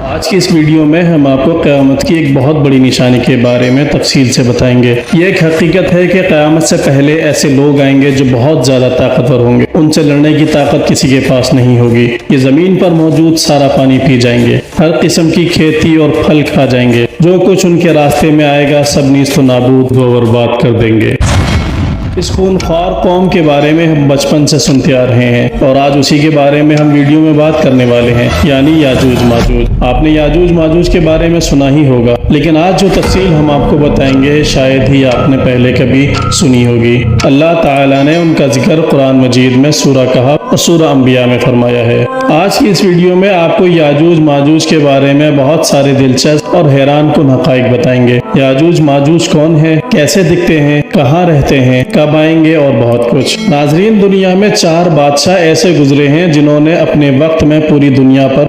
آج کی اس ویڈیو میں ہم آپ کو قیامت کی ایک بہت بڑی نشانی کے بارے میں تفصیل سے بتائیں گے۔ یہ ایک حقیقت ہے کہ قیامت سے پہلے ایسے لوگ آئیں گے جو بہت زیادہ طاقتور ہوں گے، ان سے لڑنے کی طاقت کسی کے پاس نہیں ہوگی۔ یہ زمین پر موجود سارا پانی پی جائیں گے، ہر قسم کی کھیتی اور پھل کھا جائیں گے، جو کچھ ان کے راستے میں آئے گا سب نیست و نابود و برباد کر دیں گے۔ اس خونخوار قوم کے بارے میں ہم بچپن سے سنتے آ رہے ہیں، اور آج اسی کے بارے میں ہم ویڈیو میں بات کرنے والے ہیں، یعنی یاجوج ماجوج۔ آپ نے یاجوج ماجوج کے بارے میں سنا ہی ہوگا، لیکن آج جو تفصیل ہم آپ کو بتائیں گے شاید ہی آپ نے پہلے کبھی سنی ہوگی۔ اللہ تعالیٰ نے ان کا ذکر قرآن مجید میں سورہ کہف اور سورہ انبیاء میں فرمایا ہے۔ آج کی اس ویڈیو میں آپ کو یاجوج ماجوج کے بارے میں بہت سارے دلچسپ اور حیران کن حقائق بتائیں گے۔ یاجوج ماجوج کون ہے، کیسے دکھتے ہیں، کہاں رہتے ہیں، کب آئیں گے اور بہت کچھ۔ ناظرین، دنیا میں 4 بادشاہ ایسے گزرے ہیں جنہوں نے اپنے وقت میں پوری دنیا پر